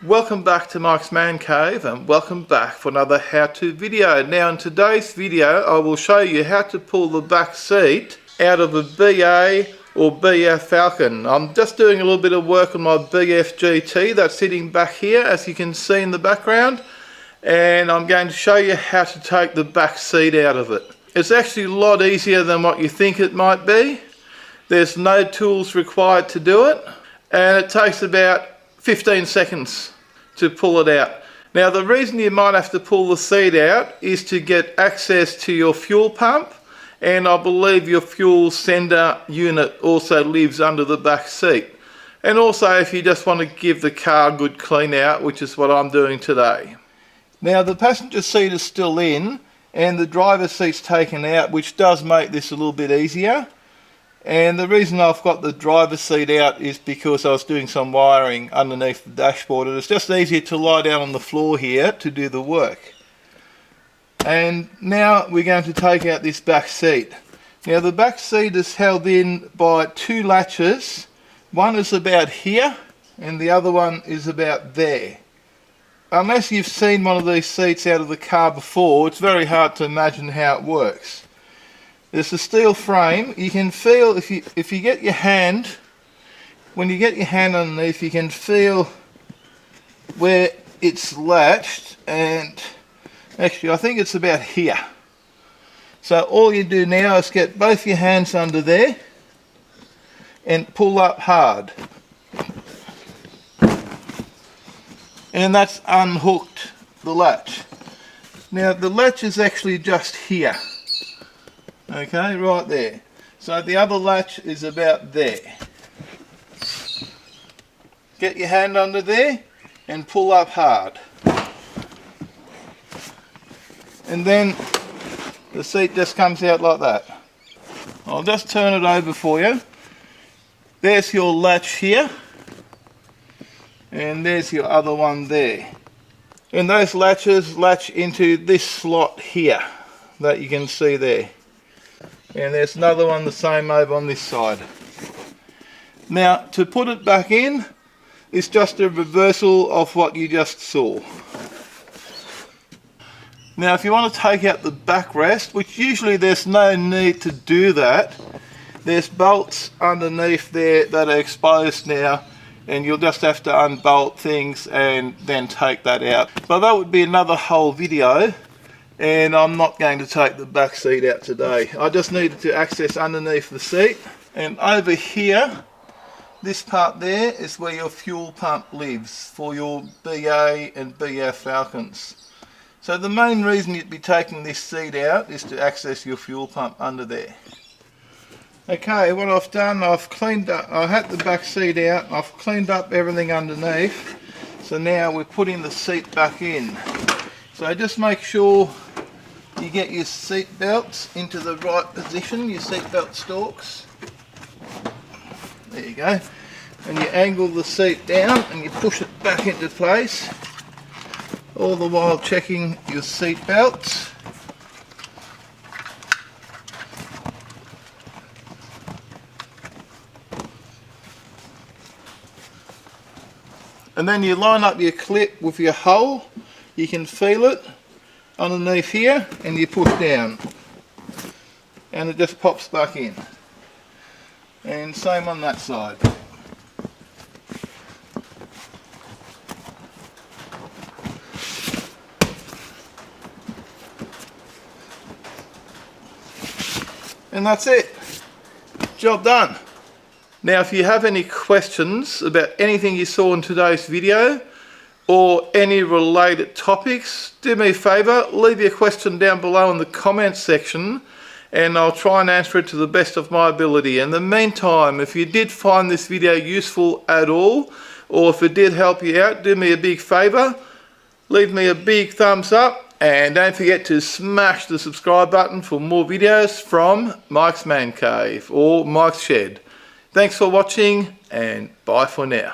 Welcome back to Mike's Man Cave and welcome back for another how-to video. Now in today's video I will show you how to pull the back seat out of a BA or BF Falcon. I'm just doing a little bit of work on my BF GT that's sitting back here, as you can see in the background, and I'm going to show you how to take the back seat out of it. It's actually a lot easier than what you think it might be. There's no tools required to do it, and it takes about 15 seconds to pull it out. Now the reason you might have to pull the seat out is to get access to your fuel pump, and I believe your fuel sender unit also lives under the back seat. And also if you just want to give the car a good clean out, which is what I'm doing today. Now the passenger seat is still in and the driver's seat's taken out, which does make this a little bit easier. And the reason I've got the driver's seat out is because I was doing some wiring underneath the dashboard, and it's just easier to lie down on the floor here to do the work. And now we're going to take out this back seat. Now the back seat is held in by two latches. One is about here and the other one is about there. Unless you've seen one of these seats out of the car before, it's very hard to imagine how it works. There's a steel frame. You can feel, if you get your hand, when you get your hand underneath, you can feel where it's latched, and actually I think it's about here. So all you do now is get both your hands under there and pull up hard. And that's unhooked the latch. Now the latch is actually just here. Okay, right there. So the other latch is about there. Get your hand under there and pull up hard. And then the seat just comes out like that. I'll just turn it over for you. There's your latch here. And there's your other one there. And those latches latch into this slot here that you can see there. And there's another one the same over on this side. Now to put it back in is just a reversal of what you just saw. Now if you want to take out the backrest, which usually there's no need to do that, there's bolts underneath there that are exposed now, and you'll just have to unbolt things and then take that out. But that would be another whole video, and I'm not going to take the back seat out today. I just needed to access underneath the seat, and over here, this part there is where your fuel pump lives for your BA and BF Falcons. So the main reason you'd be taking this seat out is to access your fuel pump under there. Okay, what I've done, I've cleaned up, I had the back seat out, I've cleaned up everything underneath, so now we're putting the seat back in. So just make sure you get your seat belts into the right position, your seat belt stalks. There you go. And you angle the seat down and you push it back into place, all the while checking your seat belts. And then you line up your clip with your hole. You can feel it underneath here, and you push down and it just pops back in, and same on that side. And that's it, job done. Now if you have any questions about anything you saw in today's video or any related topics, do me a favour, leave your question down below in the comments section and I'll try and answer it to the best of my ability. In the meantime, if you did find this video useful at all, or if it did help you out, do me a big favour, leave me a big thumbs up, and don't forget to smash the subscribe button for more videos from Mike's Man Cave or Mike's Shed. Thanks for watching and bye for now.